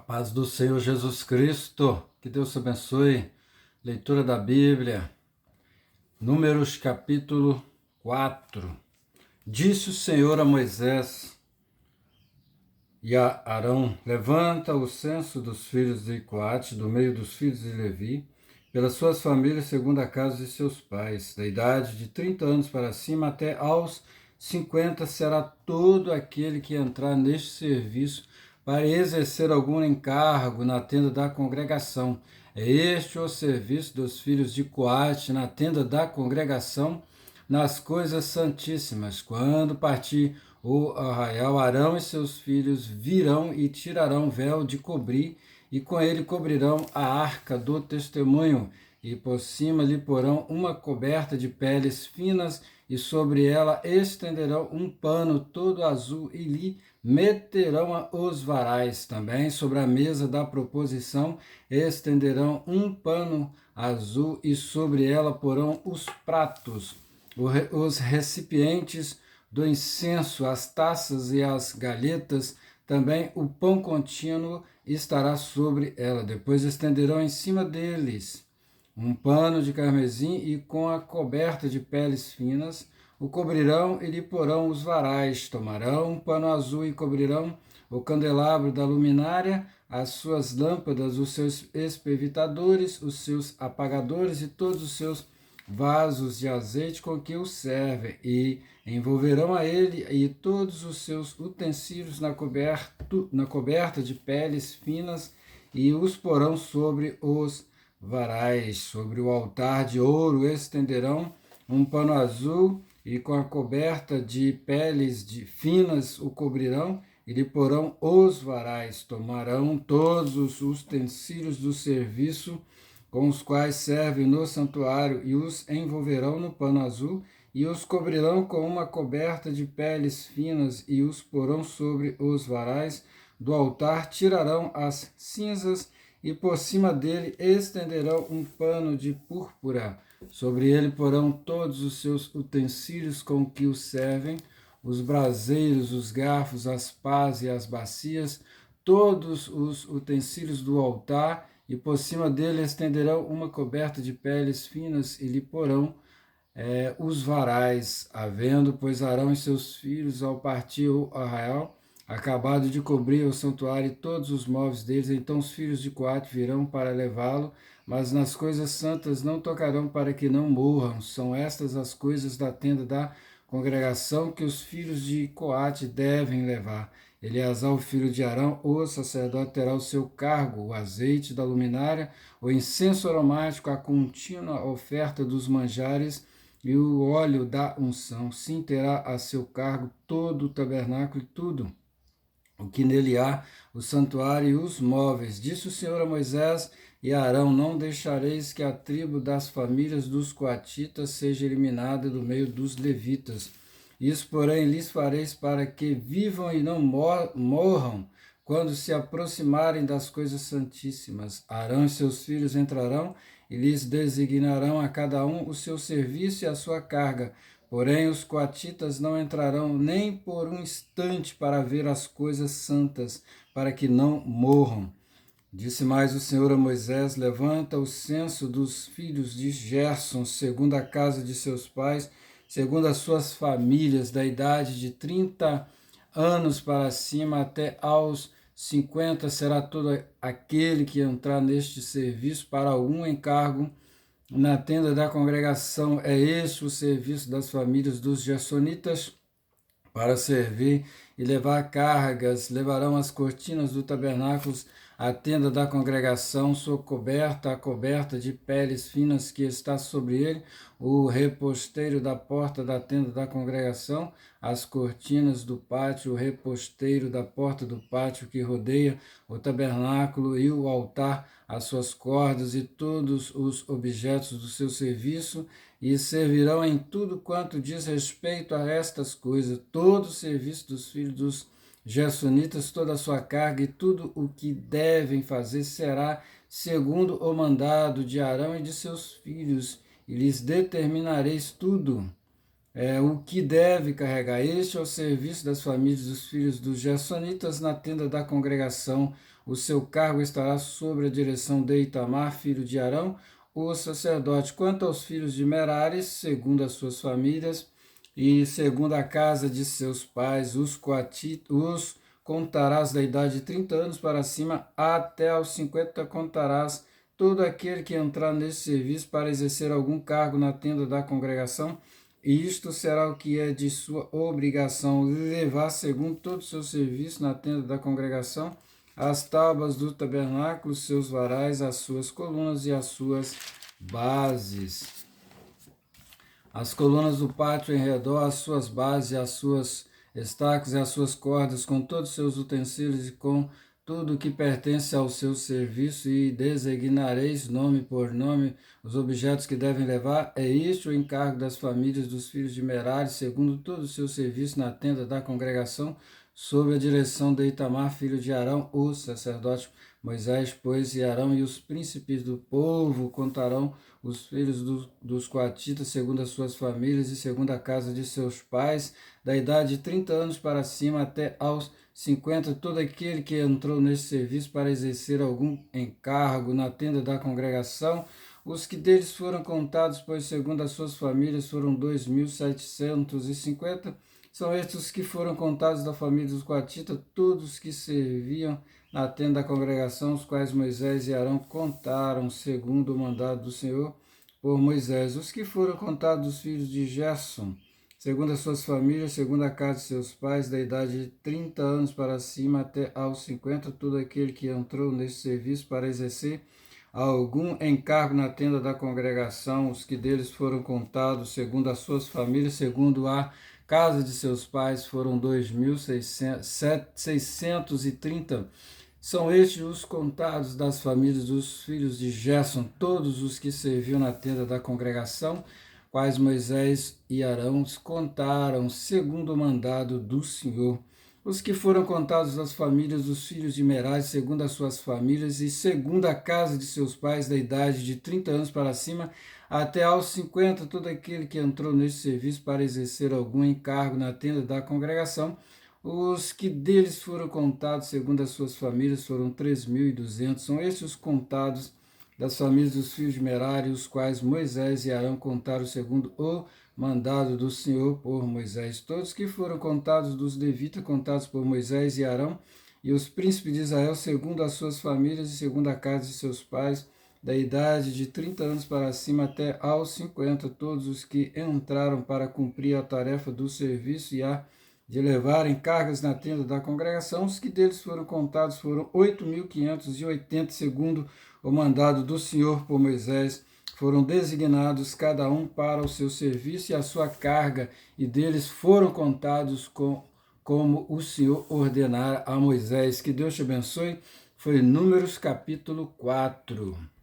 Paz do Senhor Jesus Cristo, que Deus te abençoe. Leitura da Bíblia, Números capítulo 4. Disse o Senhor a Moisés e a Arão: levanta o censo dos filhos de Coate, do meio dos filhos de Levi, pelas suas famílias segundo a casa de seus pais, da idade de 30 anos para cima até aos 50 será todo aquele que entrar neste serviço para exercer algum encargo na tenda da congregação. É este o serviço dos filhos de Coate na tenda da congregação, nas coisas santíssimas. Quando partir o arraial, Arão e seus filhos virão e tirarão véu de cobrir, e com ele cobrirão a arca do testemunho, e por cima lhe porão uma coberta de peles finas, e sobre ela estenderão um pano todo azul, e lhe meterão os varais. Também sobre a mesa da proposição estenderão um pano azul, e sobre ela porão os pratos, os recipientes do incenso, as taças e as galhetas, também o pão contínuo estará sobre ela. Depois estenderão em cima deles um pano de carmesim, e com a coberta de peles finas o cobrirão e lhe porão os varais. Tomarão um pano azul e cobrirão o candelabro da luminária, as suas lâmpadas, os seus espevitadores, os seus apagadores e todos os seus vasos de azeite com que o servem, e envolverão a ele e todos os seus utensílios na coberta de peles finas, e os porão sobre os varais. Sobre o altar de ouro estenderão um pano azul, e com a coberta de peles finas o cobrirão, e lhe porão os varais. Tomarão todos os utensílios do serviço com os quais servem no santuário, e os envolverão no pano azul, e os cobrirão com uma coberta de peles finas, e os porão sobre os varais do altar. Tirarão as cinzas, e por cima dele estenderão um pano de púrpura. Sobre ele porão todos os seus utensílios com que o servem, os braseiros, os garfos, as pás e as bacias, todos os utensílios do altar, e por cima dele estenderão uma coberta de peles finas, e lhe porão os varais. Havendo, pois, Arão e seus filhos, ao partir o arraial, acabado de cobrir o santuário e todos os móveis deles, então os filhos de Coate virão para levá-lo, mas nas coisas santas não tocarão, para que não morram. São estas as coisas da tenda da congregação que os filhos de Coate devem levar. Eleazar, o filho de Arão, o sacerdote, terá o seu cargo o azeite da luminária, o incenso aromático, a contínua oferta dos manjares e o óleo da unção. Sim, terá a seu cargo todo o tabernáculo e tudo o que nele há, o santuário e os móveis. Disse o Senhor a Moisés e a Arão: não deixareis que a tribo das famílias dos coatitas seja eliminada do meio dos levitas. Isso, porém, lhes fareis para que vivam e não morram quando se aproximarem das coisas santíssimas. Arão e seus filhos entrarão e lhes designarão a cada um o seu serviço e a sua carga. Porém, os coatitas não entrarão nem por um instante para ver as coisas santas, para que não morram. Disse mais o Senhor a Moisés: levanta o censo dos filhos de Gerson, segundo a casa de seus pais, segundo as suas famílias, da idade de 30 anos para cima até aos 50 será todo aquele que entrar neste serviço para algum encargo na tenda da congregação. É este o serviço das famílias dos gersonitas, para servir e levar cargas. Levarão as cortinas do tabernáculo, a tenda da congregação, sua coberta, a coberta de peles finas que está sobre ele, o reposteiro da porta da tenda da congregação, as cortinas do pátio, o reposteiro da porta do pátio que rodeia o tabernáculo e o altar, as suas cordas e todos os objetos do seu serviço, e servirão em tudo quanto diz respeito a estas coisas. Todo o serviço dos filhos dos gersonitas, toda a sua carga e tudo o que devem fazer será segundo o mandado de Arão e de seus filhos, e lhes determinareis tudo. o que deve carregar. Este é o serviço das famílias dos filhos dos Gersonitas na tenda da congregação. O seu cargo estará sob a direção de Itamar, filho de Arão, o sacerdote. Quanto aos filhos de Merari, segundo as suas famílias e segundo a casa de seus pais, os contarás da idade de 30 anos para cima, até aos 50 contarás todo aquele que entrar nesse serviço para exercer algum cargo na tenda da congregação. E isto será o que é de sua obrigação, levar segundo todo o seu serviço na tenda da congregação, as tábuas do tabernáculo, seus varais, as suas colunas e as suas bases. As colunas do pátio em redor, as suas bases, as suas estacas e as suas cordas, com todos os seus utensílios e com tudo o que pertence ao seu serviço, e designareis nome por nome os objetos que devem levar. É este o encargo das famílias dos filhos de Merari, segundo todo o seu serviço na tenda da congregação, sob a direção de Itamar, filho de Arão, o sacerdote. Moisés, pois, e Arão e os príncipes do povo contarão os filhos dos coatitas, segundo as suas famílias e segundo a casa de seus pais, da idade de 30 anos para cima até aos 50, todo aquele que entrou nesse serviço para exercer algum encargo na tenda da congregação. Os que deles foram contados, pois segundo as suas famílias foram 2.750. São estes os que foram contados da família dos coatitas, todos que serviam na tenda da congregação, os quais Moisés e Arão contaram, segundo o mandado do Senhor por Moisés. Os que foram contados dos filhos de Gerson, segundo as suas famílias, segundo a casa de seus pais, da idade de 30 anos para cima até aos 50, todo aquele que entrou nesse serviço para exercer algum encargo na tenda da congregação, os que deles foram contados, segundo as suas famílias, segundo a casa de seus pais, foram 2.630. São estes os contados das famílias dos filhos de Gerson, todos os que serviam na tenda da congregação, quais Moisés e Arão contaram, segundo o mandado do Senhor. Os que foram contados das famílias dos filhos de Merari, segundo as suas famílias, e segundo a casa de seus pais, da idade de 30 anos para cima, até aos 50, todo aquele que entrou nesse serviço para exercer algum encargo na tenda da congregação. Os que deles foram contados, segundo as suas famílias, foram 3.200. São estes os contados das famílias dos filhos de Merari, os quais Moisés e Arão contaram segundo o mandado do Senhor por Moisés. Todos que foram contados dos levitas, contados por Moisés e Arão, e os príncipes de Israel, segundo as suas famílias e segundo a casa de seus pais, da idade de 30 anos para cima até aos 50, todos os que entraram para cumprir a tarefa do serviço e a de levarem cargas na tenda da congregação. Os que deles foram contados foram 8.580, segundo o mandado do Senhor por Moisés. Foram designados cada um para o seu serviço e a sua carga, e deles foram contados como o Senhor ordenara a Moisés. Que Deus te abençoe. Foi Números capítulo 4.